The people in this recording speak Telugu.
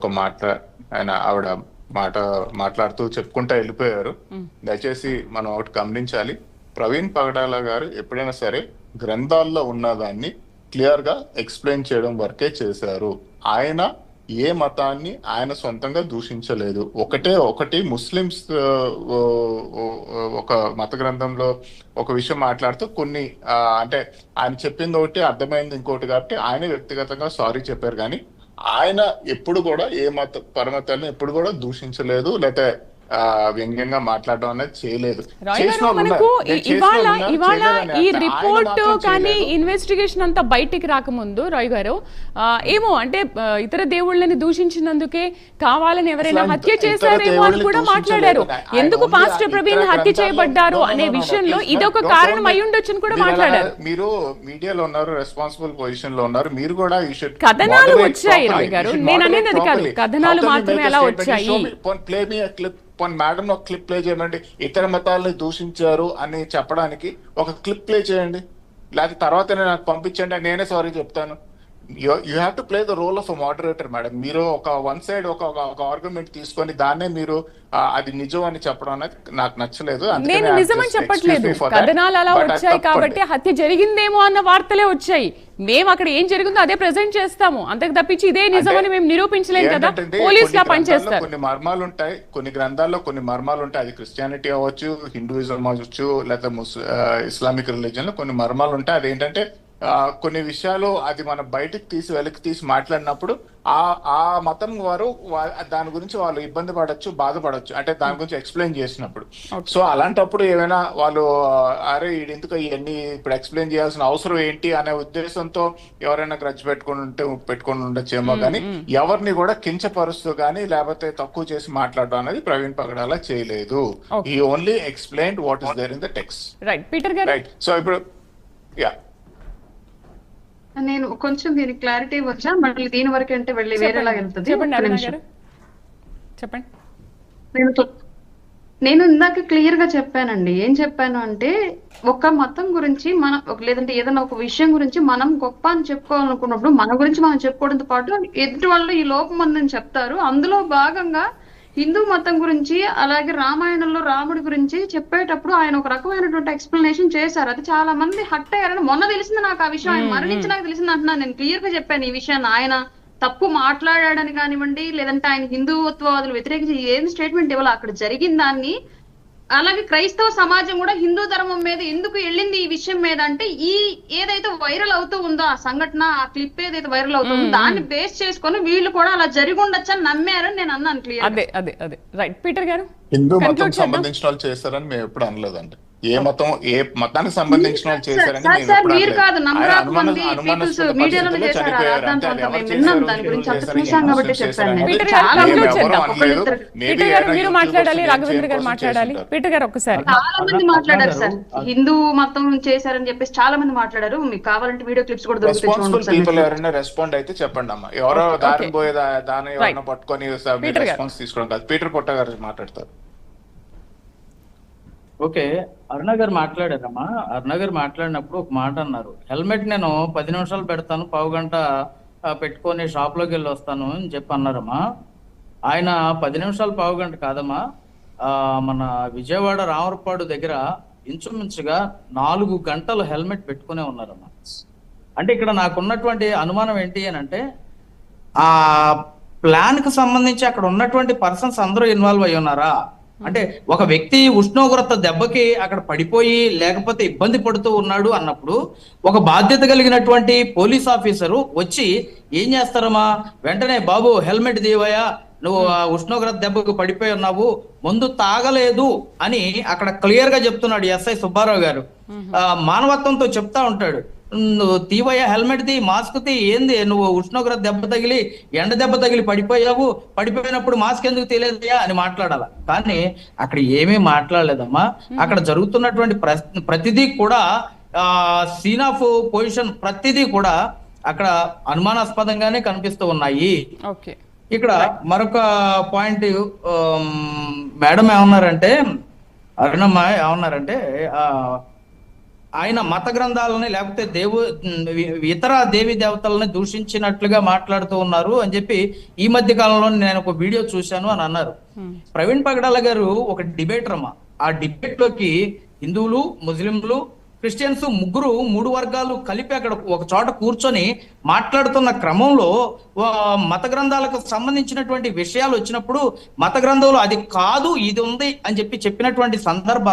ఒక మాట ఆవిడ మాట మాట్లాడుతూ చెప్పుకుంటా వెళ్ళిపోయారు. దయచేసి మనం ఒకటి గమనించాలి, ప్రవీణ్ పగడాల గారు ఎప్పుడైనా సరే గ్రంథాల్లో ఉన్నదాన్ని క్లియర్ గా ఎక్స్ప్లెయిన్ చేయడం వరకే చేశారు. ఆయన ఏ మతాన్ని ఆయన సొంతంగా దూషించలేదు. ఒకటి ముస్లిమ్స్ ఒక మత గ్రంథంలో ఒక విషయం మాట్లాడుతూ కొన్ని అంటే ఆయన చెప్పింది ఒకటి అర్థమైంది ఇంకోటి, కాబట్టి ఆయన వ్యక్తిగతంగా సారీ చెప్పారు. కానీ ఆయన ఎప్పుడు కూడా ఏ పరమతాన్ని ఎప్పుడు కూడా దూషించలేదు, లేకపోతే వ్యంగ్యంగా మాట్లాడడం అనేది చేయలేదు. ఇవాళ ఈ రిపోర్ట్ కానీ ఇన్వెస్టిగేషన్ అంతా బయటికి రాకముందు రాయ్ గారు ఏమో అంటే ఇతర దేవుళ్ళని దూషించినందుకే కావాలని ఎవరైనా హత్య చేశారేమో అని కూడా మాట్లాడారు. ఎందుకు పాస్టర్ ప్రవీణ్ హత్య చేయబడ్డారు అనే విషయంలో ఇదొక కారణం అయి ఉండొచ్చని కూడా మాట్లాడారు. మీరు మీడియాలో ఉన్నారు, రెస్పాన్సిబుల్ పొజిషన్ లో ఉన్నారు, మీరు కూడా కథనాలు వచ్చాయి రాయ్ గారు, నేను అనేది అది కాదు, కథనాలు మాత్రమే అలా వచ్చాయి. మేడం ఒక క్లిప్ ప్లే చేయండి, ఇతర మతాలని దూషించారు అని చెప్పడానికి ఒక క్లిప్ ప్లే చేయండి, లేకపోతే తర్వాత నాకు పంపించండి, నేనే సారీ చెప్తాను. You have to play the role of a moderator madam. మీరు ఒక వన్ సైడ్ ఒక ఆర్గ్యుమెంట్ తీసుకొని దాన్నే మీరు అది నిజం అని చెప్పడం అనేది నాకు నచ్చలేదు. నేను నిజమని చెప్పట్లేదు, కథనాలు అలా వచ్చాయి కాబట్టి హత్య జరిగిందేమో అన్న వార్తలే వచ్చాయి. మేము అక్కడ ఏం జరిగిందో అదే ప్రెజెంట్ చేస్తాము, అంతకు తప్పించి ఇదే నిజమని మేము నిరూపించలేం కదా. పోలీసులా పనిచేస్తారు. కొన్ని మర్మాలు ఉంటాయి, కొన్ని గ్రంథాల్లో కొన్ని మర్మాలు ఉంటాయి. అది క్రిస్టియానిటీ అవ్వచ్చు, హిందూయిజం అవ్వచ్చు, లేకపోతే ఇస్లామిక్ రిలీజన్ లో కొన్ని మర్మాలు ఉంటాయి. అదేంటంటే కొన్ని విషయాలు అది మనం బయటకు వెలికి తీసి మాట్లాడినప్పుడు ఆ మతం వారు దాని గురించి వాళ్ళు ఇబ్బంది పడవచ్చు, బాధపడవచ్చు, అంటే దాని గురించి ఎక్స్ప్లెయిన్ చేసినప్పుడు. సో అలాంటప్పుడు ఏమైనా వాళ్ళు అరే ఎందుకు ఇవన్నీ ఇప్పుడు ఎక్స్ప్లెయిన్ చేయాల్సిన అవసరం ఏంటి అనే ఉద్దేశంతో ఎవరైనా గ్రడ్జ్ పెట్టుకొని ఉండొచ్చేమో. కానీ ఎవరిని కూడా కించపరుస్తూ కానీ లేకపోతే తక్కువ చేసి మాట్లాడడం అనేది ప్రవీణ్ పగడాల చేయలేదు. He only explained what is there in the text. Right. So ఇప్పుడు నేను కొంచెం దీనికి క్లారిటీ వచ్చా, మళ్ళీ దీని వరకు అంటే వెళ్ళి వేరేలాగా వెళ్తుంది. చెప్పండి. నేను ఇందాక క్లియర్ గా చెప్పానండి. ఏం చెప్పాను అంటే ఒక మతం గురించి లేదంటే ఏదైనా ఒక విషయం గురించి మనం గొప్ప అని చెప్పుకోవాలనుకున్నప్పుడు మన గురించి మనం చెప్పుకోవడంతో పాటు ఎదుటి వాళ్ళు ఈ లోపం ఉందని చెప్తారు. అందులో భాగంగా హిందూ మతం గురించి అలాగే రామాయణంలో రాముడి గురించి చెప్పేటప్పుడు ఆయన ఒక రకమైనటువంటి ఎక్స్ప్లెనేషన్ చేశారు. అది చాలా మంది హట్ అయ్యారని మొన్న తెలిసింది నాకు. ఆ విషయం ఆయన మరణించినాక తెలిసింది అంటున్నాను. నేను క్లియర్ గా చెప్పాను ఈ విషయాన్ని. ఆయన తప్పు మాట్లాడాడని కానివ్వండి, లేదంటే ఆయన హిందూత్వవాదులు వ్యతిరేకించి ఏం స్టేట్మెంట్ ఇవ్వాలి, అక్కడ జరిగిన దాన్ని. అలాగే క్రైస్తవ సమాజం కూడా హిందూ ధర్మం మీద ఎందుకు వెళ్ళింది ఈ విషయం మీద అంటే ఈ ఏదైతే వైరల్ అవుతూ ఉందో ఆ సంఘటన, ఆ క్లిప్ ఏదైతే వైరల్ అవుతుందో దాన్ని బేస్ చేసుకొని వీళ్ళు కూడా అలా జరిగి ఉండొచ్చు అని నమ్మారని నేను అన్నాను క్లియర్. అదే రైట్. పీటర్ గారు, హిందూ మతం సంబంధించిన వాళ్ళు చేస్తారని మేము ఎప్పుడు అనలేదండి. ఏ మతానికి సంబంధించిన వాళ్ళు చేశారని మీరు కాదు, నంబర్ ఆఫ్ మంది పీపుల్స్ మీడియాలో చేశారు. మీరు మాట్లాడాలి, రాఘవేంద్ర గారు మాట్లాడాలి. పీటర్ గారు ఒక్కసారి. చాలా మంది మాట్లాడారు సార్, హిందూ మతం చేశారని చెప్పేసి చాలా మంది మాట్లాడారు. మీకు కావాలంటే వీడియో క్లిప్స్ కూడా దొరుకుతాయి. ఎవరైనా రెస్పాండ్ అయితే చెప్పండి అమ్మా. ఎవరో దాని పోయే దాని ఎవరైనా పట్టుకొని రెస్పాన్స్ తీసుకోవడం కాదు. పీటర్ పొట్ట గారు మాట్లాడతారు. ఓకే, అరుణ గారు మాట్లాడారమ్మా. అరుణ గారు మాట్లాడినప్పుడు ఒక మాట అన్నారు, హెల్మెట్ నేను 10 నిమిషాలు పెడతాను, పావు గంట పెట్టుకొని షాప్లోకి వెళ్ళి వస్తాను అని చెప్పి అన్నారమ్మా. ఆయన 10 నిమిషాలు పావు గంట కాదమ్మా, మన విజయవాడ రామరపాడు దగ్గర ఇంచుమించుగా 4 గంటలు హెల్మెట్ పెట్టుకునే ఉన్నారమ్మా. అంటే ఇక్కడ నాకున్నటువంటి అనుమానం ఏంటి అని అంటే ఆ ప్లాన్ కు సంబంధించి అక్కడ ఉన్నటువంటి పర్సన్స్ అందరూ ఇన్వాల్వ్ అయ్యి ఉన్నారా? అంటే ఒక వ్యక్తి ఉష్ణోగ్రత దెబ్బకి అక్కడ పడిపోయి లేకపోతే ఇబ్బంది పడుతూ ఉన్నాడు అన్నప్పుడు ఒక బాధ్యత కలిగినటువంటి పోలీస్ ఆఫీసరు వచ్చి ఏం చేస్తారమ్మా, వెంటనే బాబు హెల్మెట్ దీవయ్యా, నువ్వు ఉష్ణోగ్రత దెబ్బకు పడిపోయి ఉన్నావు, మందు తాగలేదు అని అక్కడ క్లియర్ గా చెప్తున్నాడు ఎస్ఐ సుబ్బారావు గారు. మానవత్వంతో చెప్తా ఉంటాడు, నువ్వు తీవయ్యా హెల్మెట్ తీ, మాస్క్ తీ, ఏంది నువ్వు ఉష్ణోగ్రత దెబ్బ తగిలి ఎండ దెబ్బ తగిలి పడిపోయావు, పడిపోయినప్పుడు మాస్క్ ఎందుకు తీయలేదయ్యా అని మాట్లాడాల. కానీ అక్కడ ఏమీ మాట్లాడలేదమ్మా. అక్కడ జరుగుతున్నటువంటి ప్రతిదీ కూడా సీన్ ఆఫ్ పొజిషన్ ప్రతిదీ కూడా అక్కడ అనుమానాస్పదంగానే కనిపిస్తూ ఉన్నాయి. ఇక్కడ మరొక పాయింట్ మేడం ఏమన్నారంటే, అరుణమ్మ ఏమన్నారంటే ఆయన మత గ్రంథాలని లేకపోతే ఇతర దేవి దేవతలని దూషించినట్లుగా మాట్లాడుతూ ఉన్నారు అని చెప్పి ఈ మధ్య కాలంలో నేను ఒక వీడియో చూశాను అని అన్నారు. ప్రవీణ్ పగడాల గారు ఒక డిబేటర్ అమ్మా. ఆ డిబేట్ లోకి హిందువులు, ముస్లింలు, క్రిస్టియన్స్ ముగ్గురు 3 వర్గాలు కలిపి అక్కడ ఒక చోట కూర్చొని మాట్లాడుతున్న క్రమంలో మత గ్రంథాలకు సంబంధించినటువంటి విషయాలు వచ్చినప్పుడు మత గ్రంథంలో అది కాదు ఇది ఉంది అని చెప్పినటువంటి సందర్భాలు